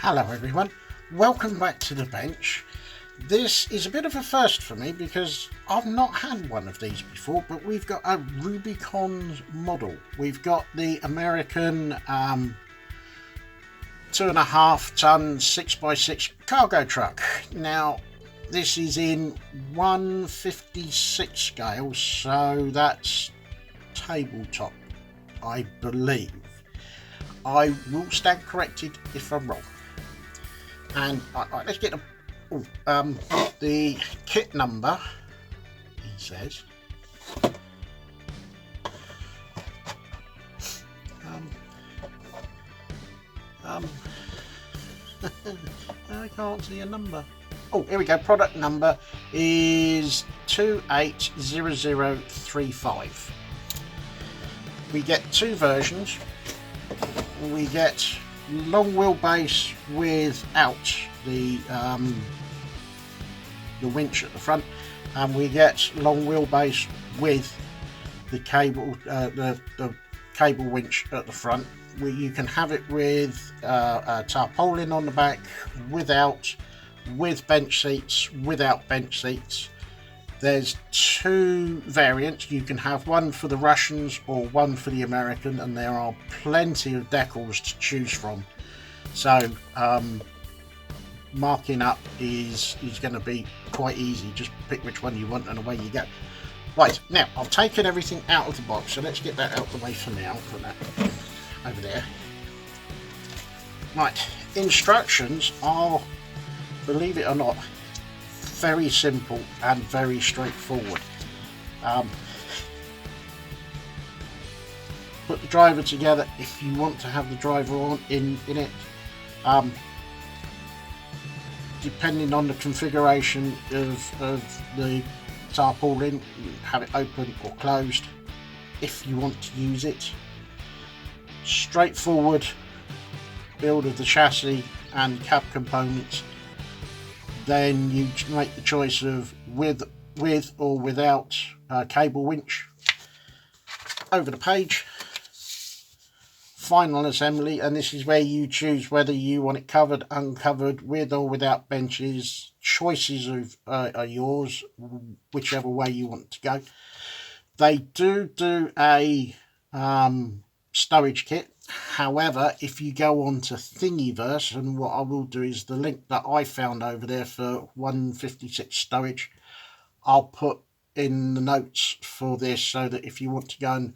Hello everyone, welcome back to the bench. This is a bit of a first for me because I've not had one of these before, but we've got a Rubicon model. We've got the American 2.5 ton 6x6 cargo truck. Now this is in 156 scale, so that's tabletop, I believe. I will stand corrected if I'm wrong. And let's get the kit number. He says. I can't see a number. Oh, here we go. Product number is 280035. We get two versions. We get long wheelbase without the winch at the front, and we get long wheelbase with the cable, the cable winch at the front. You can have it with a tarpaulin on the back, without, with bench seats, without bench seats. There's two variants. You can have one for the Russians or one for the American, and there are plenty of decals to choose from. So marking up is going to be quite easy. Just pick which one you want and away you go. Right, now I've taken everything out of the box, so let's get that out of the way for now. Put that over there. Right, instructions are, believe it or not, very simple and very straightforward. Put the driver together if you want to have the driver on in it. Depending on the configuration of the tarpaulin, you have it open or closed if you want to use it. Straightforward build of the chassis and cab components. Then you make the choice of with or without cable winch. Over the page, final assembly, and this is where you choose whether you want it covered, uncovered, with or without benches. Choices are yours, whichever way you want to go. They do a stowage kit. However, if you go on to Thingiverse, and what I will do is the link that I found over there for 156 stowage, I'll put in the notes for this, so that if you want to go and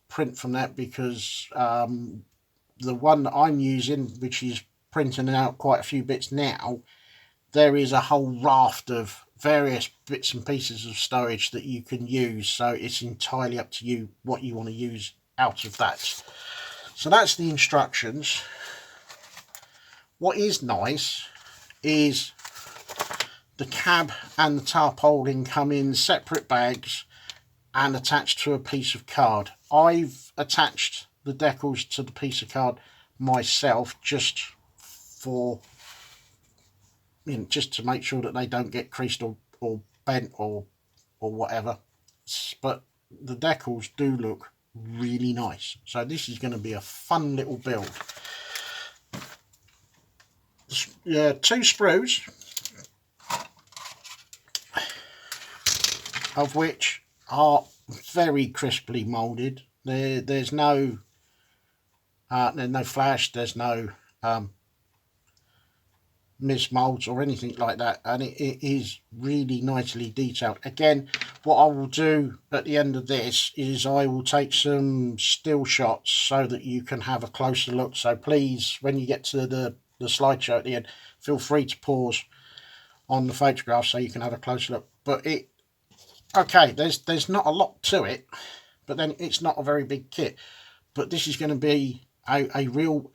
print from that, because the one that I'm using, which is printing out quite a few bits now, there is a whole raft of various bits and pieces of stowage that you can use, so it's entirely up to you what you want to use out of that. So that's the instructions. What is nice is the cab and the tarpaulin come in separate bags and attached to a piece of card. I've attached the decals to the piece of card myself, just for, just to make sure that they don't get creased or bent or whatever. But the decals do look really nice, so this is going to be a fun little build. Two sprues, of which are very crisply molded. There's no flash, there's no mismolds or anything like that, and it is really nicely detailed. Again, what I will do at the end of this is I will take some still shots so that you can have a closer look. So please, when you get to the slideshow at the end, feel free to pause on the photograph so you can have a closer look. But there's not a lot to it, but then it's not a very big kit. But this is going to be a real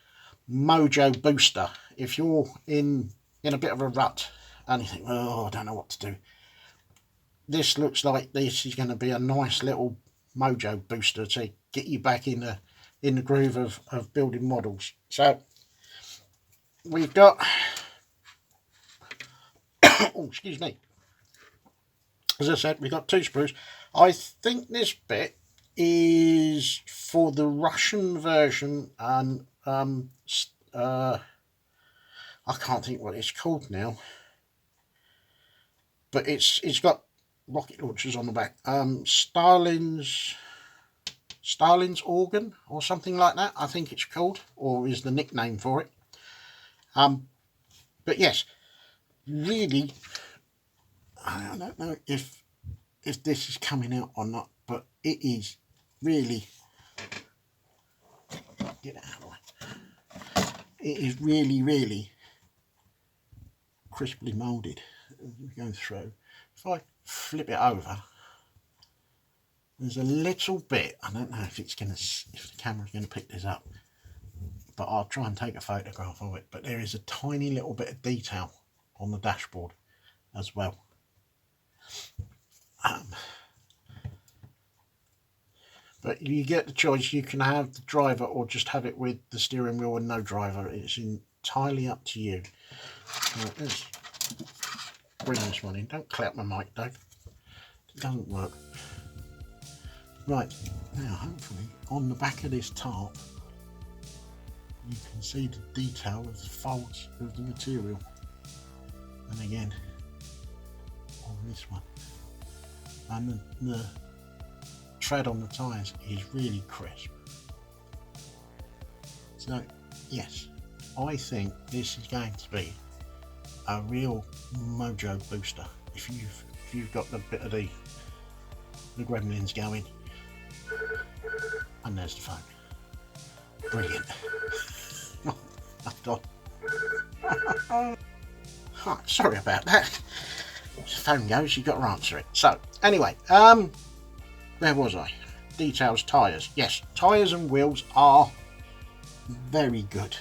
mojo booster if you're in a bit of a rut and you think, oh, I don't know what to do. This looks like this is going to be a nice little mojo booster to get you back in the groove of building models. So we've got oh, excuse me, as I said, we've got two sprues. I think this bit is for the Russian version, and I can't think what it's called now, but it's got rocket launchers on the back. Starlin's organ or something like that, I think it's called, or is the nickname for it. But yes, really, I don't know if this is coming out or not, but it is really, get it out of the way. It is really crisply moulded as we go through. If I flip it over, there's a little bit, I don't know if the camera's gonna pick this up, but I'll try and take a photograph of it. But there is a tiny little bit of detail on the dashboard as well. But you get the choice. You can have the driver or just have it with the steering wheel and no driver. It's entirely up to you. Let's bring this one in. Don't clap my mic, Dave. It doesn't work. Right, now hopefully on the back of this tarp you can see the detail of the folds of the material. And again on this one. And the tread on the tyres is really crisp. So yes, I think this is going to be a real mojo booster if you've got the bit of the gremlins going. And there's the phone. Brilliant. I've done. Oh, sorry about that. The phone goes, you've got to answer it. So anyway, where was I? Details, tyres. Yes, tyres and wheels are very good.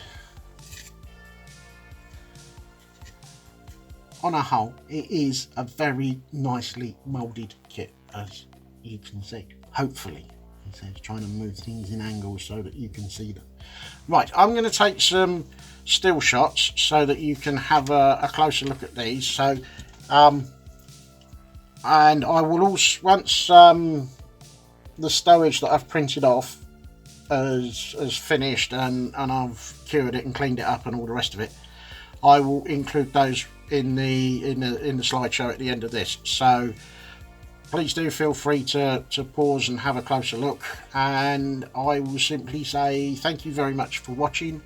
On a whole, it is a very nicely moulded kit, as you can see. Hopefully, he says, trying to move things in angles so that you can see them. Right, I'm going to take some still shots so that you can have a closer look at these. So, and I will also, once the stowage that I've printed off is finished and I've cured it and cleaned it up and all the rest of it, I will include those in the slideshow at the end of this. So please do feel free to pause and have a closer look, and I will simply say thank you very much for watching,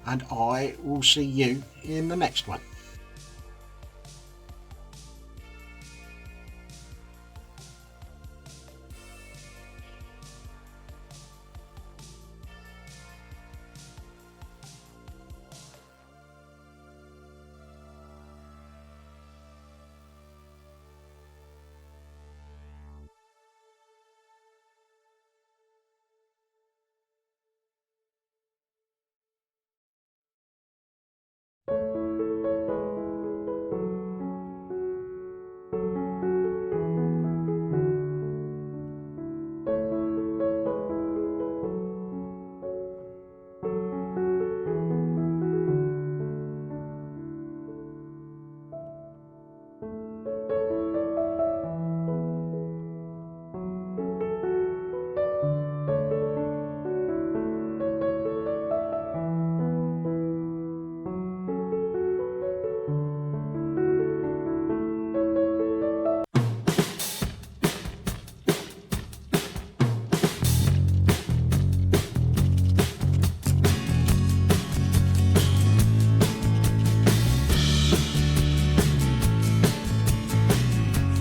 and I will see you in the next one.